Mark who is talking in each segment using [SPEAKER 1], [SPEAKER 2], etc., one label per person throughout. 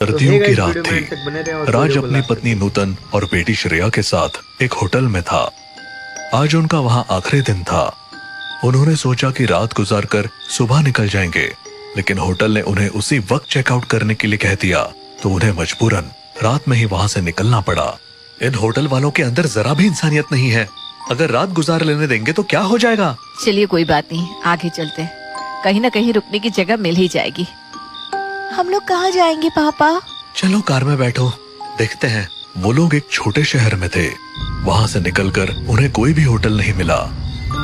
[SPEAKER 1] सर्दियों की रात थी। राज अपनी पत्नी नूतन और बेटी श्रेया के साथ एक होटल में था। आज उनका वहां आखिरी दिन था। उन्होंने सोचा कि रात गुजारकर सुबह निकल जाएंगे, लेकिन होटल ने उन्हें उसी वक्त चेकआउट करने के लिए कह दिया, तो उन्हें मजबूरन रात में ही वहां से निकलना पड़ा। इन होटल वालों के अंदर जरा भी इंसानियत नहीं है। अगर रात गुजार लेने देंगे तो क्या हो जाएगा।
[SPEAKER 2] चलिए कोई बात नहीं, आगे चलते हैं। कहीं न कहीं रुकने की जगह मिल ही जाएगी। हम लोग कहाँ जाएंगे पापा?
[SPEAKER 1] चलो कार में बैठो, देखते हैं। वो लोग एक छोटे शहर में थे। वहाँ से निकलकर उन्हें कोई भी होटल नहीं मिला।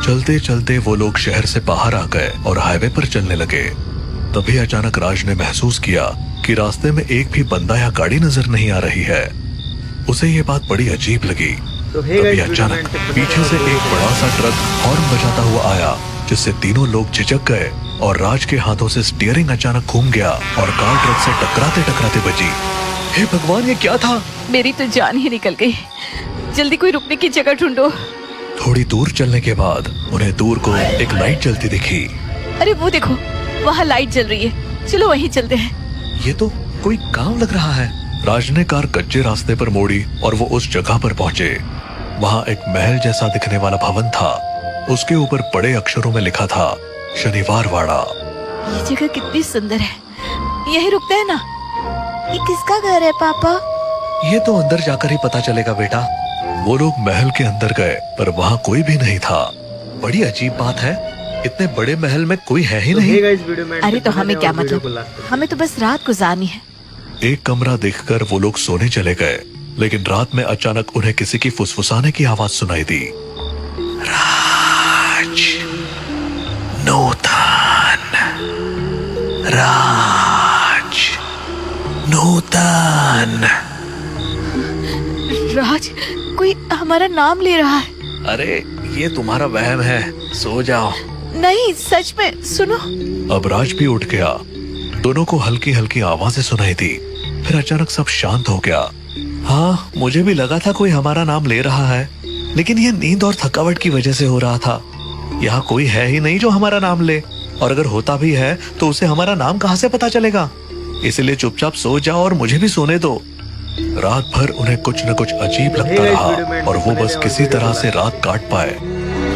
[SPEAKER 1] चलते चलते वो लोग शहर से बाहर आ गए और हाईवे पर चलने लगे। तभी अचानक राज ने महसूस किया कि रास्ते में एक भी बंदा या गाड़ी नजर नहीं आ रही है। उसे ये बात बड़ी अजीब लगी। तभी अचानक पीछे से एक बड़ा सा ट्रक हॉर्न बजाता हुआ आया, जिससे तीनों लोग झिझक गए और राज के हाथों से स्टीयरिंग अचानक घूम गया और कार ट्रक से टकराते टकराते बची। हे भगवान, ये क्या था?
[SPEAKER 2] मेरी तो जान ही निकल गई। जल्दी कोई रुकने की जगह ढूंढो।
[SPEAKER 1] थोड़ी दूर चलने के बाद उन्हें दूर को एक लाइट जलती दिखी।
[SPEAKER 2] अरे वो देखो, वहाँ लाइट जल रही है। चलो वहीं चलते हैं।
[SPEAKER 1] ये तो कोई गांव लग रहा है। राज ने कार कच्चे रास्ते पर मोड़ी और वो उस जगह पर पहुंचे। वहाँ एक महल जैसा दिखने वाला भवन था। उसके ऊपर बड़े अक्षरों में लिखा था, शनिवार वाड़ा।
[SPEAKER 2] ये जगह कितनी सुंदर है। यहीं रुकते हैं ना? ये किसका घर है पापा?
[SPEAKER 1] ये तो अंदर जाकर ही पता चलेगा बेटा। वो लोग महल के अंदर गए, पर वहाँ कोई भी नहीं था। बड़ी अजीब बात है, इतने बड़े महल में कोई है ही नहीं।
[SPEAKER 2] अरे तो हमें क्या मतलब, हमें तो बस रात गुजारनी है।
[SPEAKER 1] एक कमरा देखकर वो लोग सोने चले गए, लेकिन रात में अचानक उन्हें किसी की फुसफुसाने की आवाज सुनाई दी। राज, नूतन, राज, नूतन।
[SPEAKER 2] राज, कोई हमारा नाम ले रहा है।
[SPEAKER 1] अरे ये तुम्हारा वहम है, सो जाओ।
[SPEAKER 2] नहीं, सच में सुनो।
[SPEAKER 1] अब राज भी उठ गया। दोनों को हल्की हल्की आवाजें सुनाई दी। फिर अचानक सब शांत हो गया। हाँ, मुझे भी लगा था कोई हमारा नाम ले रहा है, लेकिन ये नींद और थकावट की वजह से हो रहा था। यहाँ कोई है ही नहीं जो हमारा नाम ले, और अगर होता भी है तो उसे हमारा नाम कहाँ से पता चलेगा। इसलिए चुपचाप सो जाओ और मुझे भी सोने दो। रात भर उन्हें कुछ न कुछ अजीब लगता रहा और वो बस किसी तरह से रात काट पाए।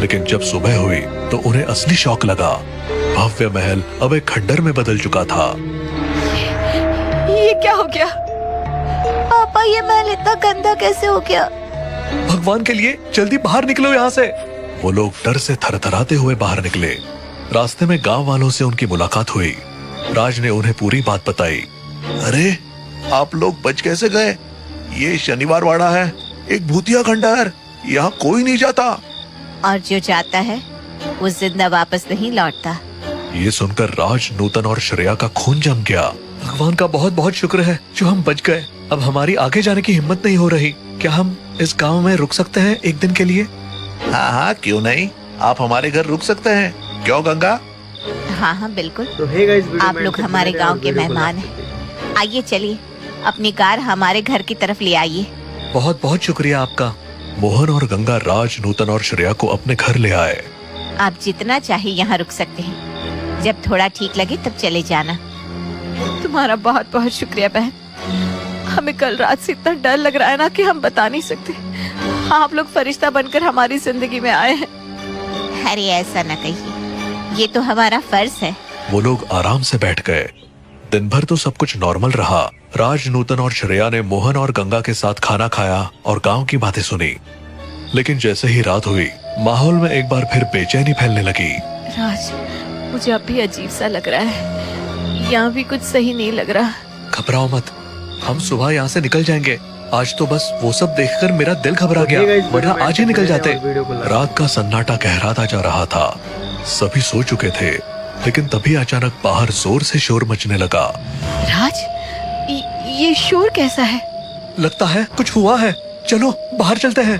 [SPEAKER 1] लेकिन जब सुबह हुई तो उन्हें असली शौक लगा। भव्य महल अब एक खंडर में बदल चुका था।
[SPEAKER 2] ये क्या हो गया? पापा, ये महल इतना गंदा कैसे हो गया?
[SPEAKER 1] भगवान के लिए जल्दी बाहर निकलो यहाँ से। वो लोग डर से थरथराते हुए बाहर निकले। रास्ते में गांव वालों से उनकी मुलाकात हुई। राज ने उन्हें पूरी बात बताई। अरे, आप लोग बच कैसे गए? ये शनिवार वाड़ा है, एक भूतिया खंडहर। यहाँ कोई नहीं जाता,
[SPEAKER 2] और जो जाता है वो जिंदा वापस नहीं लौटता।
[SPEAKER 1] ये सुनकर राज, नूतन और श्रेया का खून जम गया। भगवान का बहुत बहुत शुक्र है जो हम बच गए। अब हमारी आगे जाने की हिम्मत नहीं हो रही। क्या हम इस गांव में रुक सकते हैं एक दिन के लिए? हाँ हाँ, क्यों नहीं, आप हमारे घर रुक सकते हैं। क्यों गंगा?
[SPEAKER 2] हाँ हाँ बिल्कुल।
[SPEAKER 3] तो हे गाइस,
[SPEAKER 2] आप लोग हमारे गांव के मेहमान हैं। आइए चलिए, अपनी कार हमारे घर की तरफ ले आइए।
[SPEAKER 1] बहुत बहुत शुक्रिया आपका। मोहन और गंगा राज, नूतन और श्रेया को अपने घर ले आए।
[SPEAKER 2] आप जितना चाहे यहाँ रुक सकते हैं। जब थोड़ा ठीक लगे तब चले जाना। तुम्हारा बहुत बहुत शुक्रिया बहन। हमें कल रात से इतना डर लग रहा है ना कि हम बता नहीं सकते। आप लोग फरिश्ता बनकर हमारी जिंदगी में आए हैं। अरे ऐसा न कहिए, ये तो हमारा फर्ज है।
[SPEAKER 1] वो लोग आराम से बैठ गए। दिन भर तो सब कुछ नॉर्मल रहा। राज, नूतन और श्रेया ने मोहन और गंगा के साथ खाना खाया और गांव की बातें सुनी। लेकिन जैसे ही रात हुई, माहौल में एक बार फिर बेचैनी फैलने लगी।
[SPEAKER 2] राज, मुझे अब भी अजीब सा लग रहा है। यहाँ भी कुछ सही नहीं लग रहा।
[SPEAKER 1] घबराओ मत, हम सुबह यहाँ से निकल जाएंगे। आज तो बस वो सब देखकर मेरा दिल घबरा गया, वरना आज ही निकल जाते। रात का सन्नाटा गहराता जा रहा था। सभी सो चुके थे, लेकिन तभी अचानक बाहर जोर से शोर मचने लगा।
[SPEAKER 2] राज, ये शोर कैसा है?
[SPEAKER 1] लगता है कुछ हुआ है, चलो बाहर चलते हैं।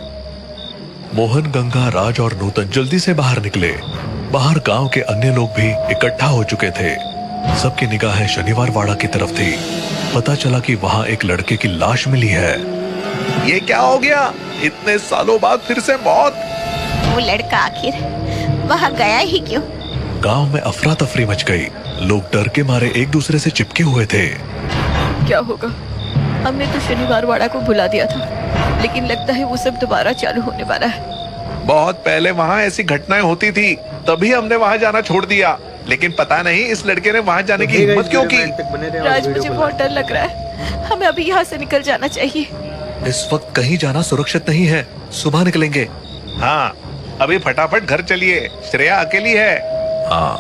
[SPEAKER 1] मोहन, गंगा, राज और नूतन जल्दी से बाहर निकले। बाहर गांव के अन्य लोग भी इकट्ठा हो चुके थे। सबकी निगाहें शनिवार वाड़ा की तरफ थी। पता चला कि वहाँ एक लड़के की लाश मिली है। ये क्या हो गया? इतने सालों बाद फिर से मौत।
[SPEAKER 2] वो लड़का आखिर वहाँ गया ही क्यों?
[SPEAKER 1] गांव में अफरा तफरी मच गई। लोग डर के मारे एक दूसरे से चिपके हुए थे।
[SPEAKER 2] क्या होगा। हमने तो शनिवार वाड़ा को भुला दिया था, लेकिन लगता है वो सब दोबारा चालू होने वाला है।
[SPEAKER 1] बहुत पहले वहाँ ऐसी घटनाएं होती थी, तभी हमने वहाँ जाना छोड़ दिया। लेकिन पता नहीं इस लड़के ने वहाँ जाने की हिम्मत क्यों की।
[SPEAKER 2] राज, मुझे बहुत डर लग रहा है। हमें अभी यहाँ से निकल जाना चाहिए।
[SPEAKER 1] इस वक्त कहीं जाना सुरक्षित नहीं है, सुबह निकलेंगे। हाँ, अभी फटाफट घर चलिए, श्रेया अकेली है। हाँ,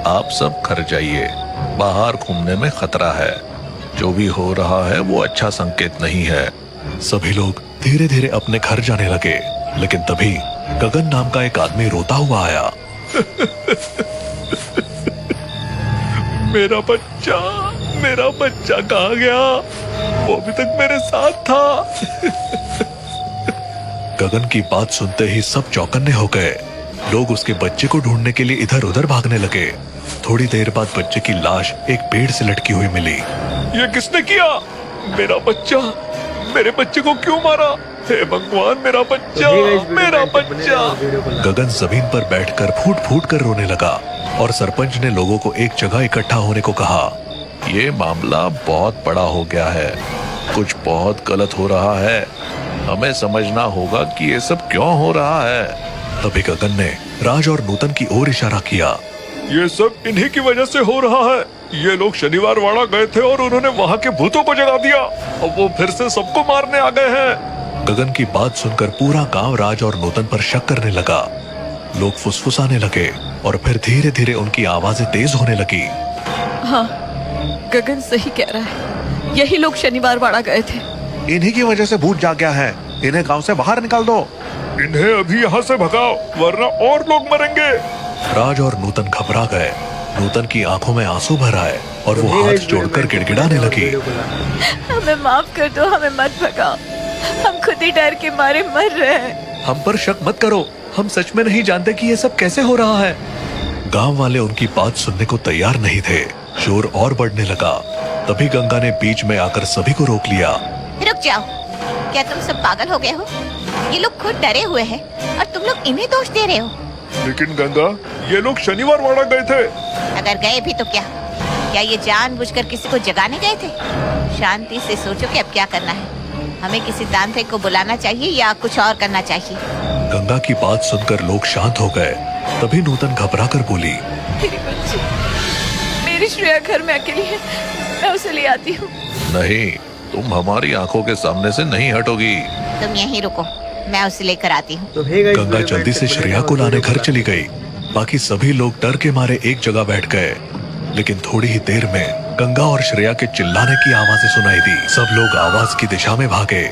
[SPEAKER 1] आप सब घर जाइए, बाहर घूमने में खतरा है। जो भी हो रहा है वो अच्छा संकेत नहीं है। सभी लोग धीरे धीरे अपने घर जाने लगे, लेकिन तभी गगन नाम का एक आदमी रोता हुआ आया। मेरा बच्चा कहाँ गया? वो अभी तक मेरे साथ था। गगन की बात सुनते ही सब चौकन्ने हो गए। लोग उसके बच्चे को ढूंढने के लिए इधर उधर भागने लगे। थोड़ी देर बाद बच्चे की लाश एक पेड़ से लटकी हुई मिली। ये किसने किया? मेरा बच्चा, मेरे बच्चे को क्यों मारा? हे भगवान, मेरा बच्चा, मेरा बच्चा। गगन जमीन पर बैठकर फूट फूट कर रोने लगा और सरपंच ने लोगों को एक जगह इकट्ठा होने को कहा। ये मामला बहुत बड़ा हो गया है, कुछ बहुत गलत हो रहा है। हमें समझना होगा कि ये सब क्यों हो रहा है। तभी गगन ने राज और नूतन की ओर इशारा किया। ये सब इन्हीं की वजह से हो रहा है। ये लोग शनिवार वाड़ा गए थे और उन्होंने वहाँ के भूतों को जगा दिया। अब वो फिर से सबको मारने आ गए हैं। गगन की बात सुनकर पूरा गांव राज और नूतन पर शक करने लगा। लोग फुसफुसाने लगे और फिर धीरे धीरे उनकी आवाजें तेज होने लगी।
[SPEAKER 2] हाँ, गगन सही कह रहा है, यही लोग शनिवार वाड़ा गए थे।
[SPEAKER 1] इन्हीं की वजह से भूत जाग गया है। इन्हें गांव से बाहर निकाल दो। इन्हें अभी यहाँ से भगाओ, वरना और लोग मरेंगे। राज और नूतन घबरा गए। नूतन की आंखों में आंसू भर आए और वो हाथ जोड़कर गिड़गिड़ाने लगी।
[SPEAKER 2] हमें माफ कर दो, हमें मत भगाओ, हम खुद ही डर के मारे मर रहे हैं।
[SPEAKER 1] हम पर शक मत करो, हम सच में नहीं जानते कि ये सब कैसे हो रहा है। गांव वाले उनकी बात सुनने को तैयार नहीं थे। शोर और बढ़ने लगा। तभी गंगा ने बीच में आकर सभी को रोक लिया।
[SPEAKER 2] रुक जाओ, क्या तुम सब पागल हो गए हो? ये लोग खुद डरे हुए हैं और तुम लोग इन्हें दोष दे रहे हो।
[SPEAKER 1] लेकिन गंगा, ये लोग शनिवार वाड़ा गए थे।
[SPEAKER 2] अगर गए भी तो क्या ये जानबूझकर किसी को जगाने गए थे? शांति से सोचो कि अब क्या करना है। हमें किसी तांत्रिक को बुलाना चाहिए या कुछ और करना चाहिए।
[SPEAKER 1] गंगा की बात सुनकर लोग शांत हो गए। तभी नूतन घबरा कर बोली,
[SPEAKER 2] मेरी श्रेया घर में अकेली है, मैं उसे ले आती हूँ।
[SPEAKER 1] नहीं, तुम हमारी आंखों के सामने से नहीं हटोगी।
[SPEAKER 2] तुम यहीं रुको, मैं उसे लेकर आती हूँ।
[SPEAKER 1] गंगा जल्दी से श्रेया को लाने घर चली गई। बाकी सभी लोग डर के मारे एक जगह बैठ गए। लेकिन थोड़ी ही देर में गंगा और श्रेया के चिल्लाने की आवाजें सुनाई दी। सब लोग आवाज की दिशा में भागे।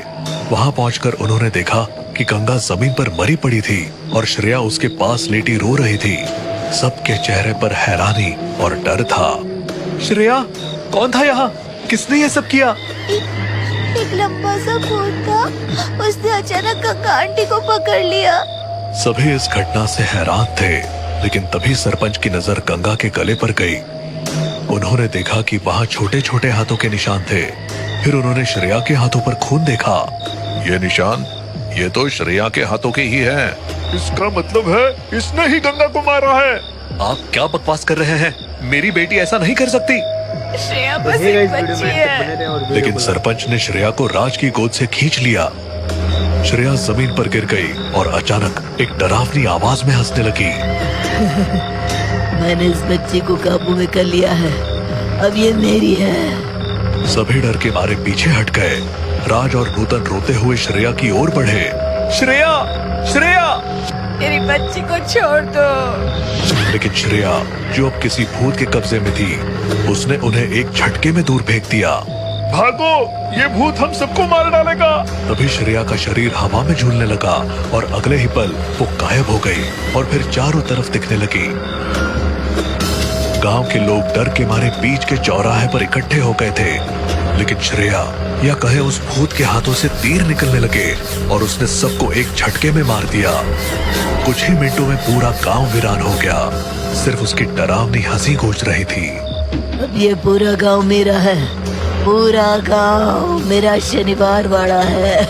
[SPEAKER 1] वहां पहुंचकर उन्होंने देखा कि गंगा जमीन पर मरी पड़ी थी और श्रेया उसके पास लेटी रो रही थी। सबके चेहरे पर हैरानी और डर था। श्रेया, कौन था यहाँ? किसने ये सब किया?
[SPEAKER 2] एक लंबा सा भूत था, उसने अचानक गंगा आंटी को पकड़ लिया।
[SPEAKER 1] सभी इस घटना से हैरान थे, लेकिन तभी सरपंच की नजर गंगा के गले पर गई। उन्होंने देखा कि वहाँ छोटे छोटे हाथों के निशान थे। फिर उन्होंने श्रेया के हाथों पर खून देखा। ये निशान, ये तो श्रेया के हाथों के ही हैं। इसका मतलब है इसने ही गंगा को मारा है। आप क्या बकवास कर रहे हैं? मेरी बेटी ऐसा नहीं कर सकती।
[SPEAKER 2] श्रेया बस एक बच्ची है।
[SPEAKER 1] लेकिन सरपंच ने श्रेया को राज की गोद से खींच लिया। श्रेया जमीन पर गिर गई और अचानक एक डरावनी आवाज में हंसने लगी।
[SPEAKER 3] मैंने इस बच्चे को काबू में कर लिया है, अब ये मेरी है।
[SPEAKER 1] सभी डर के मारे पीछे हट गए। राज और नूतन रोते हुए श्रेया की ओर बढ़े। श्रेया, श्रेया,
[SPEAKER 2] मेरी बच्ची को छोड़ दो।
[SPEAKER 1] लेकिन श्रेया, जो अब किसी भूत के कब्जे में थी, उसने उन्हें एक झटके में दूर फेंक दिया। भागो, ये भूत हम सबको मार डालेगा। तभी श्रेया का शरीर हवा में झूलने लगा और अगले ही पल वो गायब हो गई और फिर चारों तरफ दिखने लगी। गांव के लोग डर के मारे बीच के चौराहे पर इकट्ठे हो गए थे। लेकिन श्रेया, या कहे उस भूत के हाथों से तीर निकलने लगे और उसने सबको एक झटके में मार दिया। कुछ ही मिनटों में पूरा गांव वीरान हो गया। सिर्फ उसकी डरावनी हंसी गूंज रही थी।
[SPEAKER 3] अब ये पूरा गांव मेरा है, पूरा गांव मेरा शनिवार वाड़ा है।